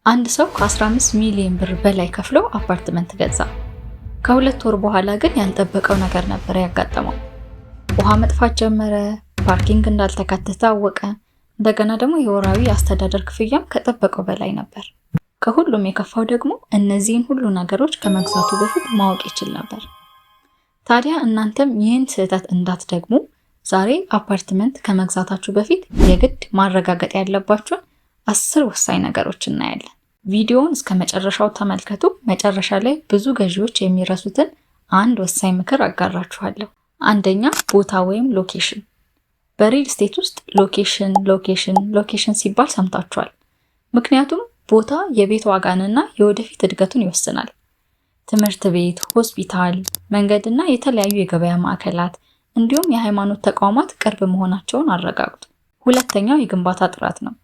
አንድ ሰው ከ15 ሚሊዮን ብር በላይ ከፍሎ አፓርትመንት ገዛ። ከ2 ወር በኋላ ግን ያልጠበቀው ነገር ነበር ያጋጠመው። ውሃ መጥፋት ጀመረ፣ ፓርኪንግ እንዳልተካተተ አወቀ። እንደገና ደግሞ የወራዊ አስተዳደር ክፍያም ከጠበቀው በላይ ነበር። ከሁሉም የከፋው ደግሞ እነዚህን ሁሉ ነገሮች ከመግዛቱ በፊት ማወቅ ይችል ነበር። ታዲያ እናንተም ይህን ስህተት እንዳትደግሙ ዛሬ አፓርትመንት ከመግዛታችሁ በፊት የግድ ማረጋገጥ ያለባችሁን 10 ወሳኝ ነገሮች እናያለን። ቪዲዮውን እስከ መጨረሻው ተመልከቱ። መጨረሻ ላይ ብዙ ገዢዎች የሚረሱትን አንድ ወሳኝ ምክር አጋራችኋለሁ። አንደኛ፣ ቦታ ወይም ሎኬሽን። በሪል ስቴት ውስጥ ሎኬሽን ሲባል ሰምታችኋል። ምክንያቱም ቦታ የቤት ዋጋንና የወደፊት እድገቱን ይወስናል። ትምህርት ቤት፣ ሆስፒታል፣ መንገድና የተለያዩ የገበያ ማዕከላት እንዲሁም የሃይማኖት ተቋማት ቅርብ መሆናቸውን አረጋግጡ። ሁለተኛው የግንባታ ጥራት ነው።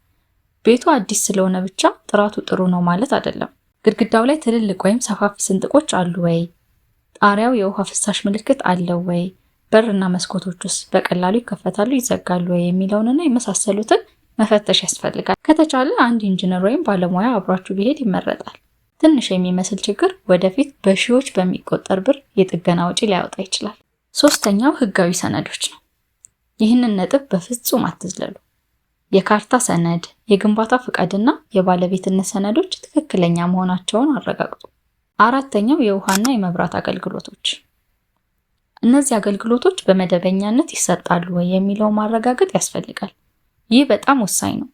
ቤቱ አዲስ ስለሆነ ብቻ ጥራቱ ጥሩ ነው ማለት አይደለም። ግድግዳው ላይ ትልልቅ ወይም ሰፋፊ ስንጥቆች አሉ ወይ? ጣሪያው የውሃ ፍሳሽ ምልክት አለው ወይ? በርና መስኮቶቹስ በቀላሉ ይከፈታሉ ይዘጋሉ ወይ? የሚለውንና የመሳሰሉትን መፈተሽ ያስፈልጋል። ከተቻለ አንድ ኢንጂነር ወይም ባለሙያ አብሯችሁ ቢሄድ ይመረጣል። ትንሽ የሚመስል ችግር ወደፊት በሺዎች በሚቆጠር ብር የጥገና ወጪ ሊያወጣ ይችላል። ሶስተኛው ህጋዊ ሰነዶች ነው። ይህንን ነጥብ በፍጹም አትዝለሉ። የካርታ ሰነድ፣ የግንባታ ፍቃድና የባለቤትነት ሰነዶች ትክክለኛ መሆናቸውን አረጋግጡ። አራተኛው የውሃና የመብራት አገልግሎቶች። እነዚህ አገልግሎቶች በመደበኛነት ይሰጣሉ ወይ የሚለው ማረጋገጥ ያስፈልጋል። ይህ በጣም ወሳኝ ነው፣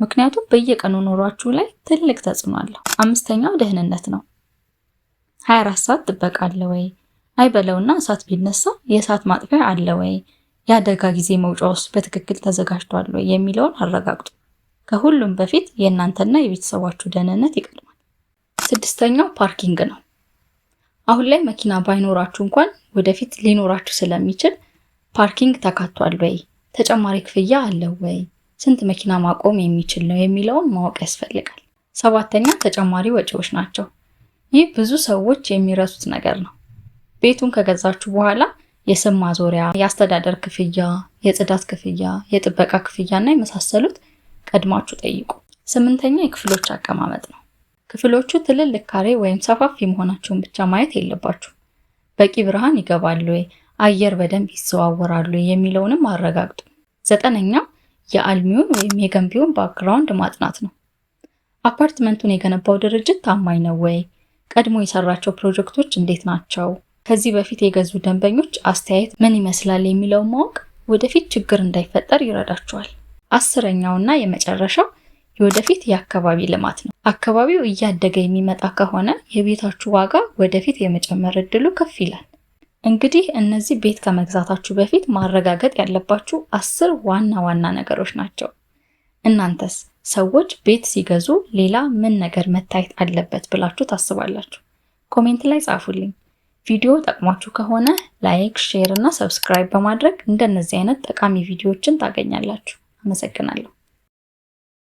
ምክንያቱም በየቀኑ ኑሯችሁ ላይ ትልቅ ተጽዕኖ አለው። አምስተኛው ደህንነት ነው። 24 ሰዓት ጥበቃ አለ ወይ? አይበለውና እሳት ቢነሳ የእሳት ማጥፊያ አለ ወይ? የአደጋ ጊዜ መውጫውስ በትክክል ተዘጋጅቷል ወይ የሚለውን አረጋግጡ። ከሁሉም በፊት የእናንተና የቤተሰባችሁ ደህንነት ይቀድማል። ስድስተኛው ፓርኪንግ ነው። አሁን ላይ መኪና ባይኖራችሁ እንኳን ወደፊት ሊኖራችሁ ስለሚችል ፓርኪንግ ተካቷል ወይ? ተጨማሪ ክፍያ አለው ወይ? ስንት መኪና ማቆም የሚችል ነው የሚለውን ማወቅ ያስፈልጋል። ሰባተኛ ተጨማሪ ወጪዎች ናቸው። ይህ ብዙ ሰዎች የሚረሱት ነገር ነው። ቤቱን ከገዛችሁ በኋላ የስም ማዞሪያ፣ የአስተዳደር ክፍያ፣ የጽዳት ክፍያ፣ የጥበቃ ክፍያና የመሳሰሉት ቀድማችሁ ጠይቁ። ስምንተኛ የክፍሎች አቀማመጥ ነው። ክፍሎቹ ትልልቅ ካሬ ወይም ሰፋፊ መሆናቸውን ብቻ ማየት የለባችሁ። በቂ ብርሃን ይገባሉ ወይ? አየር በደንብ ይዘዋወራሉ የሚለውንም አረጋግጡ። ዘጠነኛ የአልሚውን ወይም የገንቢውን ባክግራውንድ ማጥናት ነው። አፓርትመንቱን የገነባው ድርጅት ታማኝ ነው ወይ? ቀድሞ የሰራቸው ፕሮጀክቶች እንዴት ናቸው? ከዚህ በፊት የገዙ ደንበኞች አስተያየት ምን ይመስላል የሚለውን ማወቅ ወደፊት ችግር እንዳይፈጠር ይረዳችኋል። አስረኛውና የመጨረሻው የወደፊት የአካባቢ ልማት ነው። አካባቢው እያደገ የሚመጣ ከሆነ የቤታችሁ ዋጋ ወደፊት የመጨመር እድሉ ከፍ ይላል። እንግዲህ እነዚህ ቤት ከመግዛታችሁ በፊት ማረጋገጥ ያለባችሁ 10 ዋና ዋና ነገሮች ናቸው። እናንተስ ሰዎች ቤት ሲገዙ ሌላ ምን ነገር መታየት አለበት ብላችሁ ታስባላችሁ? ኮሜንት ላይ ጻፉልኝ። ቪዲዮ ጠቅሟችሁ ከሆነ ላይክ፣ ሼር እና ሰብስክራይብ በማድረግ እንደነዚህ አይነት ጠቃሚ ቪዲዮዎችን ታገኛላችሁ። አመሰግናለሁ።